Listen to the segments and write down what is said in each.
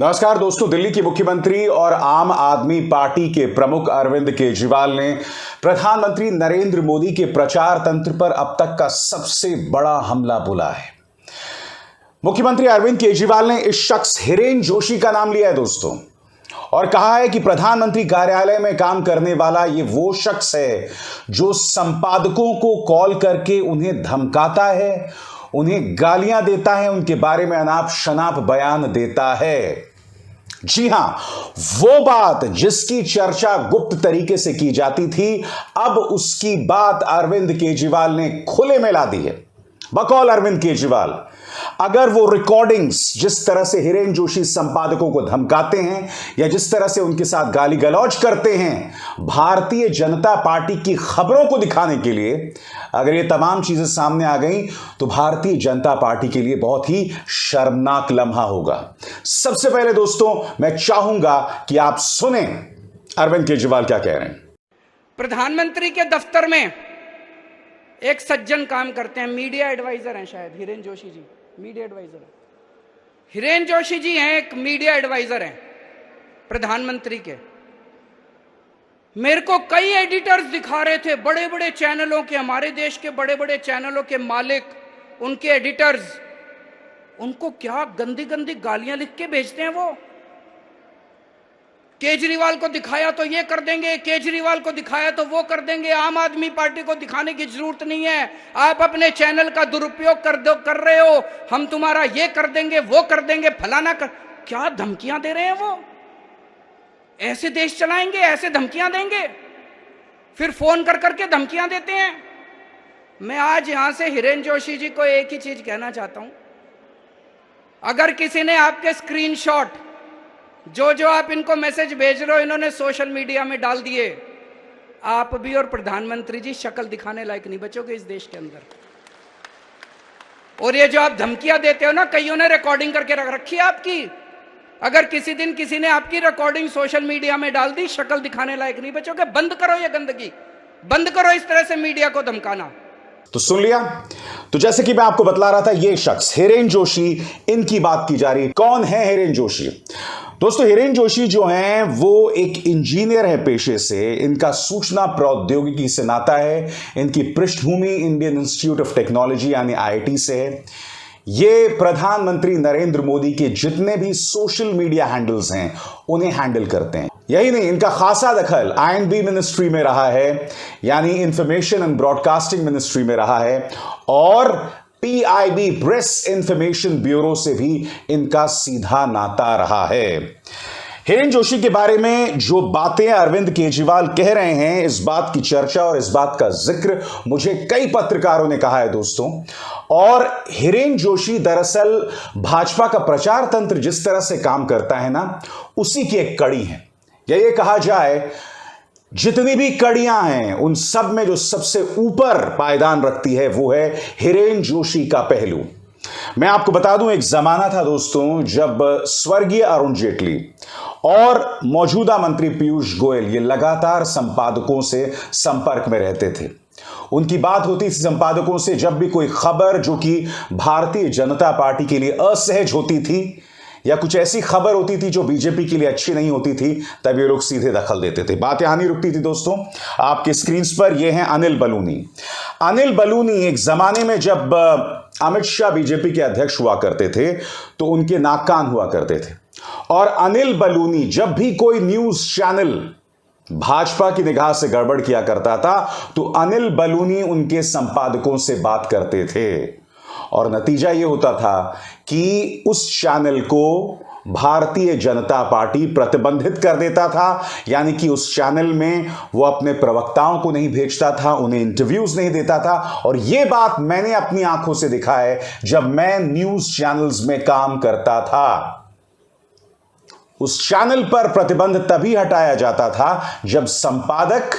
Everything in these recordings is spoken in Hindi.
नमस्कार दोस्तों। दिल्ली के मुख्यमंत्री और आम आदमी पार्टी के प्रमुख अरविंद केजरीवाल ने प्रधानमंत्री नरेंद्र मोदी के प्रचार तंत्र पर अब तक का सबसे बड़ा हमला बोला है। मुख्यमंत्री अरविंद केजरीवाल ने इस शख्स हिरेन जोशी का नाम लिया है दोस्तों, और कहा है कि प्रधानमंत्री कार्यालय में काम करने वाला ये वो शख्स है जो संपादकों को कॉल करके उन्हें धमकाता है, उन्हें गालियां देता है, उनके बारे में अनाप शनाप बयान देता है। जी हां, वो बात जिसकी चर्चा गुप्त तरीके से की जाती थी, अब उसकी बात अरविंद केजरीवाल ने खुले में ला दी है। बकौल अरविंद केजरीवाल, अगर वो रिकॉर्डिंग्स जिस तरह से हिरेन जोशी संपादकों को धमकाते हैं या जिस तरह से उनके साथ गाली गलौज करते हैं भारतीय जनता पार्टी की खबरों को दिखाने के लिए, अगर ये तमाम चीजें सामने आ गई तो भारतीय जनता पार्टी के लिए बहुत ही शर्मनाक लम्हा होगा। सबसे पहले दोस्तों मैं चाहूंगा कि आप सुने अरविंद केजरीवाल क्या कह रहे हैं। प्रधानमंत्री के दफ्तर में एक सज्जन काम करते हैं, मीडिया एडवाइजर हैं, शायद हिरेन जोशी जी मीडिया एडवाइजर है। हिरेन जोशी जी हैं, एक मीडिया एडवाइजर हैं प्रधानमंत्री के। मेरे को कई एडिटर्स दिखा रहे थे, बड़े बड़े चैनलों के, हमारे देश के बड़े बड़े चैनलों के मालिक, उनके एडिटर्स, उनको क्या गंदी गंदी गालियां लिख के भेजते हैं। वो केजरीवाल को दिखाया तो ये कर देंगे, केजरीवाल को दिखाया तो वो कर देंगे, आम आदमी पार्टी को दिखाने की जरूरत नहीं है, आप अपने चैनल का दुरुपयोग कर रहे हो, हम तुम्हारा ये कर देंगे, वो कर देंगे, फलाना कर। क्या धमकियां दे रहे हैं वो? ऐसे देश चलाएंगे, ऐसे धमकियां देंगे, फिर फोन कर करके धमकियां देते हैं। मैं आज यहां से हिरेन जोशी जी को एक ही चीज कहना चाहता हूं, अगर किसी ने आपके स्क्रीनशॉट जो आप इनको मैसेज भेज रहे हो इन्होंने सोशल मीडिया में डाल दिए, आप भी और प्रधानमंत्री जी शक्ल दिखाने लायक नहीं बचोगे इस देश के अंदर। और ये जो आप धमकियां देते हो ना, कईयों ने रिकॉर्डिंग करके रख रखी है आपकी, अगर किसी दिन किसी ने आपकी रिकॉर्डिंग सोशल मीडिया में डाल दी, शक्ल दिखाने लायक नहीं बचोगे। बंद करो ये गंदगी, बंद करो इस तरह से मीडिया को धमकाना। तो सुन लिया। तो जैसे कि मैं आपको बतला रहा था, ये शख्स हिरेन जोशी, इनकी बात की जा रही। कौन है हिरेन जोशी? दोस्तों हिरेन जोशी जो हैं वो एक इंजीनियर है पेशे से, इनका सूचना प्रौद्योगिकी से नाता है, इनकी पृष्ठभूमि इंडियन इंस्टीट्यूट ऑफ टेक्नोलॉजी यानी आईआईटी से है। ये प्रधानमंत्री नरेंद्र मोदी के जितने भी सोशल मीडिया हैंडल्स हैं उन्हें हैंडल करते हैं। यही नहीं, इनका खासा दखल आईएनबी मिनिस्ट्री में रहा है, यानी इंफॉर्मेशन एंड ब्रॉडकास्टिंग मिनिस्ट्री में रहा है, और पीआईबी प्रेस इंफॉर्मेशन ब्यूरो से भी इनका सीधा नाता रहा है। हिरेन जोशी के बारे में जो बातें अरविंद केजरीवाल कह रहे हैं, इस बात की चर्चा और इस बात का जिक्र मुझे कई पत्रकारों ने कहा है दोस्तों। और हिरेन जोशी दरअसल भाजपा का प्रचार तंत्र जिस तरह से काम करता है ना, उसी की एक कड़ी है, या ये कहा जाए जितनी भी कड़ियां हैं उन सब में जो सबसे ऊपर पायदान रखती है वो है हिरेन जोशी का पहलू। मैं आपको बता दूं, एक जमाना था दोस्तों जब स्वर्गीय अरुण जेटली और मौजूदा मंत्री पीयूष गोयल ये लगातार संपादकों से संपर्क में रहते थे। उनकी बात होती थी संपादकों से, जब भी कोई खबर जो कि भारतीय जनता पार्टी के लिए असहज होती थी या कुछ ऐसी खबर होती थी जो बीजेपी के लिए अच्छी नहीं होती थी, तब ये लोग सीधे दखल देते थे। बात यहां नहीं रुकती थी दोस्तों। आपके स्क्रीन पर ये हैं अनिल बलूनी। अनिल बलूनी एक जमाने में जब अमित शाह बीजेपी के अध्यक्ष हुआ करते थे तो उनके नाक कान हुआ करते थे, और अनिल बलूनी जब भी कोई न्यूज चैनल भाजपा की निगाह से गड़बड़ किया करता था तो अनिल बलूनी उनके संपादकों से बात करते थे, और नतीजा यह होता था कि उस चैनल को भारतीय जनता पार्टी प्रतिबंधित कर देता था, यानी कि उस चैनल में वो अपने प्रवक्ताओं को नहीं भेजता था, उन्हें इंटरव्यूज नहीं देता था। और यह बात मैंने अपनी आंखों से देखा है जब मैं न्यूज चैनल्स में काम करता था। उस चैनल पर प्रतिबंध तभी हटाया जाता था जब संपादक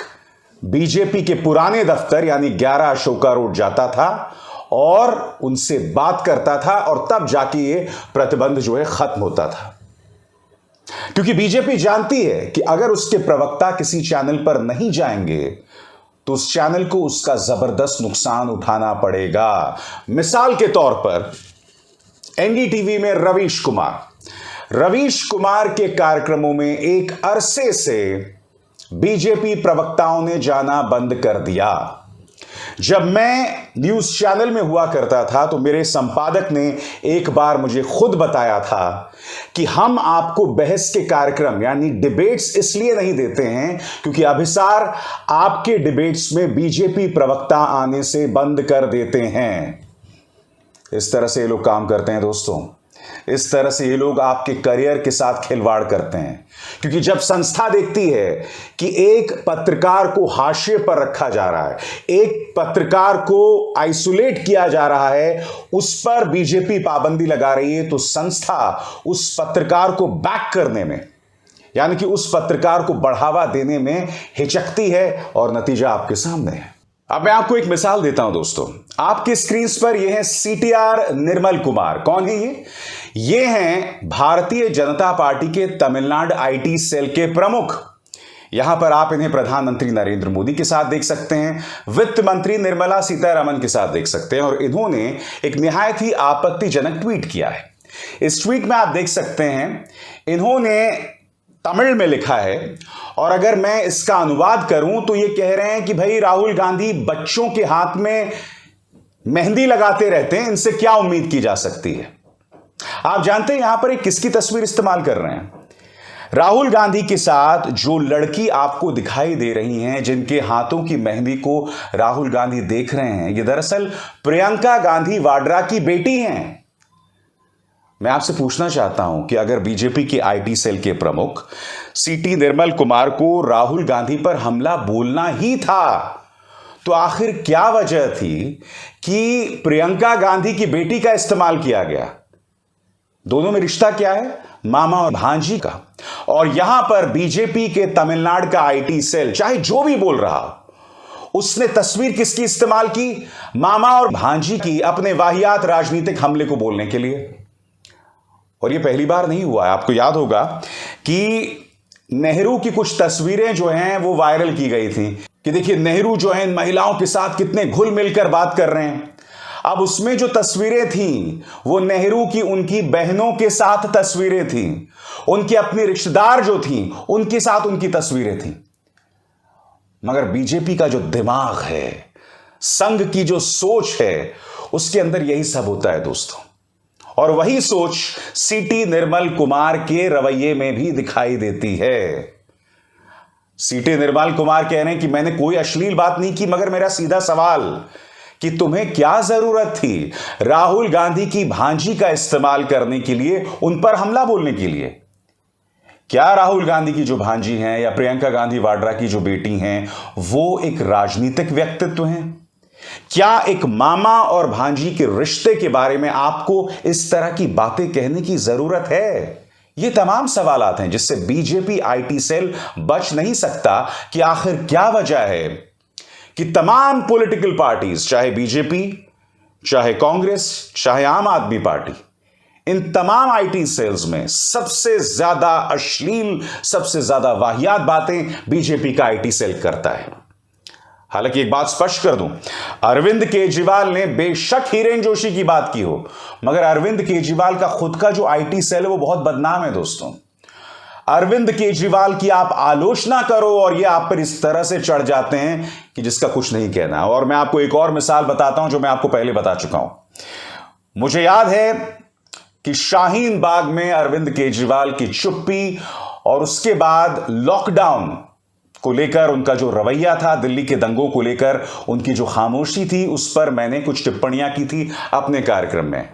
बीजेपी के पुराने दफ्तर यानी 11 अशोका रोड जाता था और उनसे बात करता था, और तब जाके ये प्रतिबंध जो है खत्म होता था। क्योंकि बीजेपी जानती है कि अगर उसके प्रवक्ता किसी चैनल पर नहीं जाएंगे तो उस चैनल को उसका जबरदस्त नुकसान उठाना पड़ेगा। मिसाल के तौर पर एनडीटीवी में रवीश कुमार के कार्यक्रमों में एक अरसे से बीजेपी प्रवक्ताओं ने जाना बंद कर दिया। जब मैं न्यूज चैनल में हुआ करता था तो मेरे संपादक ने एक बार मुझे खुद बताया था कि हम आपको बहस के कार्यक्रम यानी डिबेट्स इसलिए नहीं देते हैं क्योंकि अभिसार आपके डिबेट्स में बीजेपी प्रवक्ता आने से बंद कर देते हैं। इस तरह से ये लोग काम करते हैं दोस्तों, इस तरह से ये लोग आपके करियर के साथ खिलवाड़ करते हैं। क्योंकि जब संस्था देखती है कि एक पत्रकार को हाशिए पर रखा जा रहा है, एक पत्रकार को आइसोलेट किया जा रहा है, उस पर बीजेपी पाबंदी लगा रही है, तो संस्था उस पत्रकार को बैक करने में यानी कि उस पत्रकार को बढ़ावा देने में हिचकती है और नतीजा आपके सामने है। अब मैं आपको एक मिसाल देता हूं दोस्तों, आपकी स्क्रीन पर ये है सीटीआर निर्मल कुमार। कौन है ये हैं भारतीय जनता पार्टी के तमिलनाडु आईटी सेल के प्रमुख। यहां पर आप इन्हें प्रधानमंत्री नरेंद्र मोदी के साथ देख सकते हैं, वित्त मंत्री निर्मला सीतारमण के साथ देख सकते हैं, और इन्होंने एक निहायत ही आपत्तिजनक ट्वीट किया है। इस ट्वीट में आप देख सकते हैं इन्होंने तमिल में लिखा है, और अगर मैं इसका अनुवाद करूं तो ये कह रहे हैं कि भाई राहुल गांधी बच्चों के हाथ में मेहंदी लगाते रहते हैं, इनसे क्या उम्मीद की जा सकती है। आप जानते हैं यहां पर एक किसकी तस्वीर इस्तेमाल कर रहे हैं? राहुल गांधी के साथ जो लड़की आपको दिखाई दे रही हैं, जिनके हाथों की मेहंदी को राहुल गांधी देख रहे हैं, ये दरअसल प्रियंका गांधी वाड्रा की बेटी हैं। मैं आपसे पूछना चाहता हूं कि अगर बीजेपी के आईटी सेल के प्रमुख सीटी निर्मल कुमार को राहुल गांधी पर हमला बोलना ही था, तो आखिर क्या वजह थी कि प्रियंका गांधी की बेटी का इस्तेमाल किया गया? दोनों में रिश्ता क्या है? मामा और भांजी का। और यहां पर बीजेपी के तमिलनाडु का आईटी सेल चाहे जो भी बोल रहा, उसने तस्वीर किसकी इस्तेमाल की? मामा और भांजी की, अपने वाहियात राजनीतिक हमले को बोलने के लिए। और ये पहली बार नहीं हुआ है। आपको याद होगा कि नेहरू की कुछ तस्वीरें जो हैं वो वायरल की गई थी कि देखिए नेहरू जो हैं महिलाओं के साथ कितने घुल मिलकर बात कर रहे हैं। अब उसमें जो तस्वीरें थीं वो नेहरू की उनकी बहनों के साथ तस्वीरें थीं, उनके अपने रिश्तेदार जो थीं उनके साथ उनकी तस्वीरें थीं। मगर बीजेपी का जो दिमाग है, संघ की जो सोच है, उसके अंदर यही सब होता है दोस्तों। और वही सोच सीटी निर्मल कुमार के रवैये में भी दिखाई देती है। सीटी निर्मल कुमार कह रहे हैं कि मैंने कोई अश्लील बात नहीं की, मगर मेरा सीधा सवाल कि तुम्हें क्या जरूरत थी राहुल गांधी की भांजी का इस्तेमाल करने के लिए, उन पर हमला बोलने के लिए? क्या राहुल गांधी की जो भांजी हैं या प्रियंका गांधी वाड्रा की जो बेटी हैं वो एक राजनीतिक व्यक्तित्व हैं? क्या एक मामा और भांजी के रिश्ते के बारे में आपको इस तरह की बातें कहने की जरूरत है? ये तमाम सवालात हैं जिससे बीजेपी आईटी सेल बच नहीं सकता कि आखिर क्या वजह है कि तमाम पॉलिटिकल पार्टीज, चाहे बीजेपी, चाहे कांग्रेस, चाहे आम आदमी पार्टी, इन तमाम आईटी सेल्स में सबसे ज्यादा अश्लील, सबसे ज्यादा वाहियात बातें बीजेपी का आईटी सेल करता है। हालांकि एक बात स्पष्ट कर दूं, अरविंद केजरीवाल ने बेशक हिरेन जोशी की बात की हो, मगर अरविंद केजरीवाल का खुद का जो आईटी सेल है वो बहुत बदनाम है दोस्तों। अरविंद केजरीवाल की आप आलोचना करो और ये आप पर इस तरह से चढ़ जाते हैं कि जिसका कुछ नहीं कहना। और मैं आपको एक और मिसाल बताता हूं जो मैं आपको पहले बता चुका हूं। मुझे याद है कि शाहीन बाग में अरविंद केजरीवाल की चुप्पी और उसके बाद लॉकडाउन को लेकर उनका जो रवैया था, दिल्ली के दंगों को लेकर उनकी जो खामोशी थी, उस पर मैंने कुछ टिप्पणियां की थी अपने कार्यक्रम में।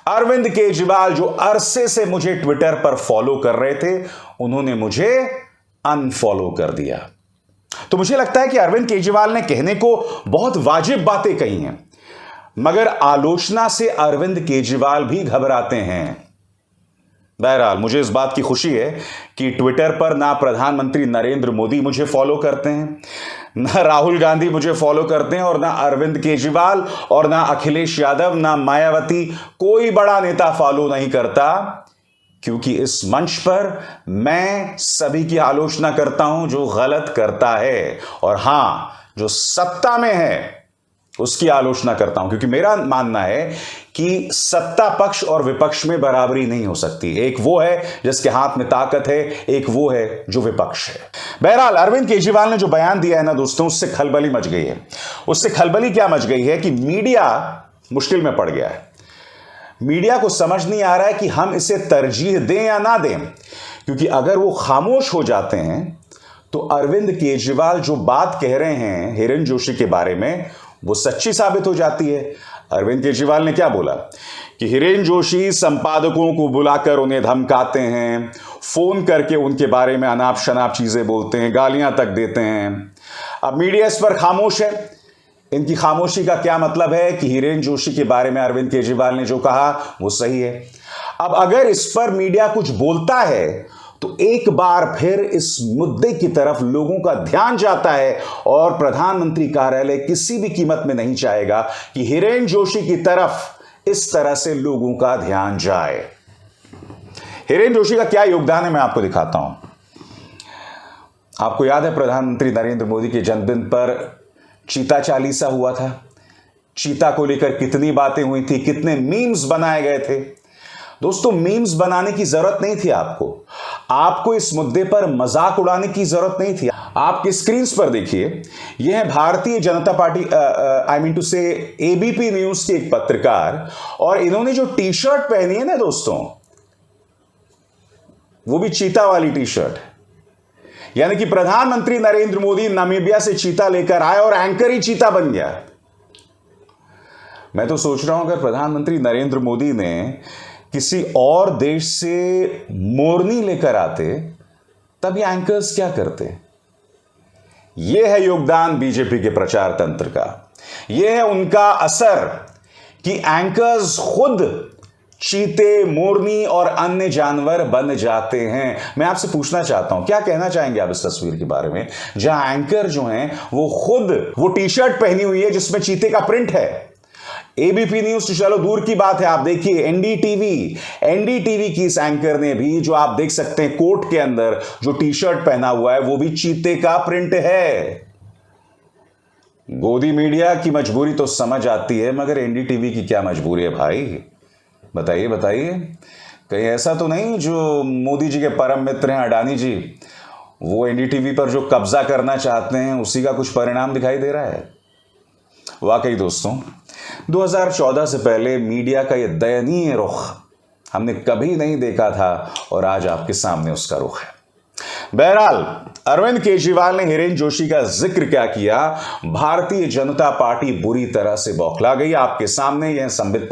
अरविंद केजरीवाल जो अरसे से मुझे ट्विटर पर फॉलो कर रहे थे, उन्होंने मुझे अनफॉलो कर दिया। तो मुझे लगता है कि अरविंद केजरीवाल ने कहने को बहुत वाजिब बातें कही हैं, मगर आलोचना से अरविंद केजरीवाल भी घबराते हैं। बहरहाल मुझे इस बात की खुशी है कि ट्विटर पर ना प्रधानमंत्री नरेंद्र मोदी मुझे फॉलो करते हैं, ना राहुल गांधी मुझे फॉलो करते हैं, और ना अरविंद केजरीवाल, और ना अखिलेश यादव, ना मायावती, कोई बड़ा नेता फॉलो नहीं करता, क्योंकि इस मंच पर मैं सभी की आलोचना करता हूं जो गलत करता है। और हां, जो सत्ता में है उसकी आलोचना करता हूं, क्योंकि मेरा मानना है कि सत्ता पक्ष और विपक्ष में बराबरी नहीं हो सकती। एक वो है जिसके हाथ में ताकत है, एक वो है जो विपक्ष है। बहरहाल अरविंद केजरीवाल ने जो बयान दिया है ना दोस्तों, उससे खलबली मच गई है। उससे खलबली क्या मच गई है कि मीडिया मुश्किल में पड़ गया है। मीडिया को समझ नहीं आ रहा है कि हम इसे तरजीह दें या ना दें, क्योंकि अगर वो खामोश हो जाते हैं तो अरविंद केजरीवाल जो बात कह रहे हैं हिरेन जोशी के बारे में वो सच्ची साबित हो जाती है। अरविंद केजरीवाल ने क्या बोला कि हिरेन जोशी संपादकों को बुलाकर उन्हें धमकाते हैं, फोन करके उनके बारे में अनाप शनाप चीजें बोलते हैं, गालियां तक देते हैं। अब मीडिया इस पर खामोश है। इनकी खामोशी का क्या मतलब है कि हिरेन जोशी के बारे में अरविंद केजरीवाल ने जो कहा वो सही है। अब अगर इस पर मीडिया कुछ बोलता है तो एक बार फिर इस मुद्दे की तरफ लोगों का ध्यान जाता है और प्रधानमंत्री कार्यालय किसी भी कीमत में नहीं चाहेगा कि हिरेन जोशी की तरफ इस तरह से लोगों का ध्यान जाए। हिरेन जोशी का क्या योगदान है मैं आपको दिखाता हूं। आपको याद है प्रधानमंत्री नरेंद्र मोदी के जन्मदिन पर चीता चालीसा हुआ था। चीता को लेकर कितनी बातें हुई थी, कितने मीम्स बनाए गए थे। दोस्तों मीम्स बनाने की जरूरत नहीं थी आपको इस मुद्दे पर मजाक उड़ाने की जरूरत नहीं थी। आपकी स्क्रीन पर देखिए, यह है Bharatiya Janata party I mean to से एबीपी न्यूज के एक पत्रकार, और इन्होंने जो टी शर्ट पहनी है ना दोस्तों, वो भी चीता वाली टी शर्ट। यानी कि प्रधानमंत्री नरेंद्र मोदी नामीबिया से चीता लेकर आए और एंकर ही चीता बन गया। मैं तो सोच रहा हूं अगर प्रधानमंत्री नरेंद्र मोदी ने किसी और देश से मोरनी लेकर आते तब ये एंकर्स क्या करते। यह है योगदान बीजेपी के प्रचार तंत्र का। यह है उनका असर कि एंकर्स खुद चीते, मोरनी और अन्य जानवर बन जाते हैं। मैं आपसे पूछना चाहता हूं, क्या कहना चाहेंगे आप इस तस्वीर के बारे में, जहां एंकर जो हैं वो खुद वो टी शर्ट पहनी हुई है जिसमें चीते का प्रिंट है। एबीपी न्यूज तो चलो दूर की बात है, आप देखिए एनडीटीवी की इस एंकर ने भी, जो आप देख सकते हैं कोट के अंदर जो टी शर्ट पहना हुआ है वो भी चीते का प्रिंट है। गोदी मीडिया की मजबूरी तो समझ आती है, मगर एनडीटीवी की क्या मजबूरी है भाई, बताइए। कहीं ऐसा तो नहीं जो मोदी जी के परम मित्र हैं अडानी जी, वो एनडीटीवी पर जो कब्जा करना चाहते हैं उसी का कुछ परिणाम दिखाई दे रहा है। वाकई दोस्तों 2014 से पहले मीडिया का यह दयनीय रुख हमने कभी नहीं देखा था और आज आपके सामने उसका रुख है। बहरहाल अरविंद केजरीवाल ने हिरेन जोशी का जिक्र क्या किया, भारतीय जनता पार्टी बुरी तरह से बौखला गई। आपके सामने यह संबित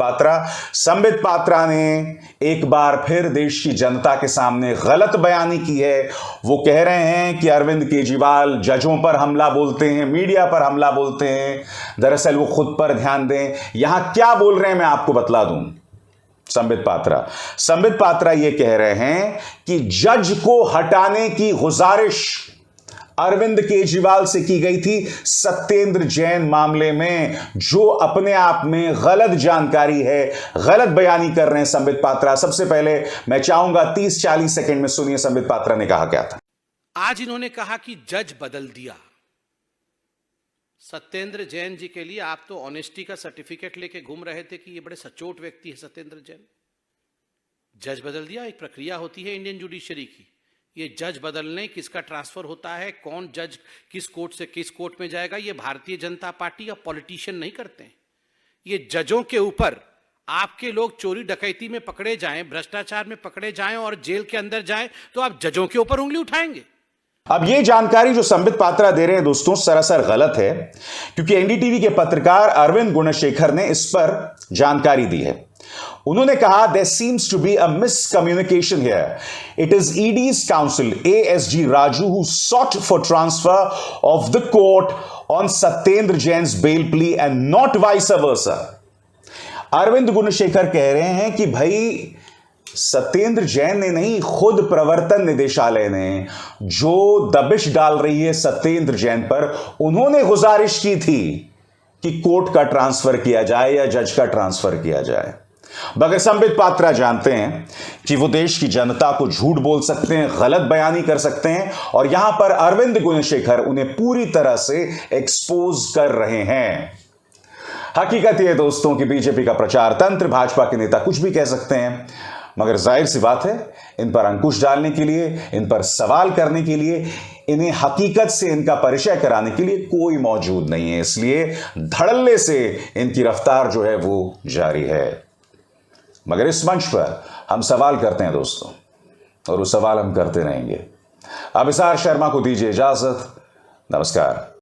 पात्रा ने एक बार फिर देश की जनता के सामने गलत बयानी की है। वो कह रहे हैं कि अरविंद केजरीवाल जजों पर हमला बोलते हैं, मीडिया पर हमला बोलते हैं। दरअसल वो खुद पर ध्यान दें, यहां क्या बोल रहे हैं मैं आपको बतला दूं। संबित पात्रा ये कह रहे हैं कि जज को हटाने की गुजारिश अरविंद केजरीवाल से की गई थी सत्येंद्र जैन मामले में, जो अपने आप में गलत जानकारी है, गलत बयानी कर रहे हैं संबित पात्रा। सबसे पहले मैं चाहूंगा 30-40 सेकंड में सुनिए संबित पात्रा ने कहा क्या था। आज इन्होंने कहा कि जज बदल दिया। सत्येंद्र जैन जी के लिए आप तो ऑनेस्टी का सर्टिफिकेट लेके घूम रहे थे कि ये बड़े सचोट व्यक्ति है सत्येंद्र जैन। जज बदल दिया, एक प्रक्रिया होती है इंडियन जुडिशरी की। ये जज बदलने, किसका ट्रांसफर होता है, कौन जज किस कोर्ट से किस कोर्ट में जाएगा, ये भारतीय जनता पार्टी या पॉलिटिशियन नहीं करते हैं। ये जजों के ऊपर आपके लोग चोरी डकैती में पकड़े जाएं, भ्रष्टाचार में पकड़े जाएं और जेल के अंदर जाएं तो आप जजों के ऊपर उंगली उठाएंगे। अब यह जानकारी जो संबित पात्रा दे रहे हैं दोस्तों सरासर गलत है, क्योंकि एनडीटीवी के पत्रकार अरविंद गुणशेखर ने इस पर जानकारी दी है। उन्होंने कहा there seems to be a miscommunication here. It is ED's counsel ASG Raju who sought for transfer of the court on Satyendra Jain's bail plea and not vice versa। Arvind Gunashekar कह रहे हैं कि भाई सत्येंद्र जैन ने नहीं, खुद प्रवर्तन निदेशालय ने जो दबिश डाल रही है सत्येंद्र जैन पर, उन्होंने गुजारिश की थी कि कोर्ट का ट्रांसफर किया जाए या जज का ट्रांसफर किया जाए। मगर संबित पात्रा जानते हैं कि वो देश की जनता को झूठ बोल सकते हैं, गलत बयानी कर सकते हैं, और यहां पर अरविंद गुणशेखर उन्हें पूरी तरह से एक्सपोज कर रहे हैं। हकीकत यह है दोस्तों कि बीजेपी का प्रचार तंत्र, भाजपा के नेता कुछ भी कह सकते हैं, मगर जाहिर सी बात है इन पर अंकुश डालने के लिए, इन पर सवाल करने के लिए, इन्हें हकीकत से इनका परिचय कराने के लिए कोई मौजूद नहीं है। इसलिए धड़ल्ले से इनकी रफ्तार जो है वो जारी है। मगर इस मंच पर हम सवाल करते हैं दोस्तों, और वो सवाल हम करते रहेंगे। अभिसार शर्मा को दीजिए इजाजत। नमस्कार।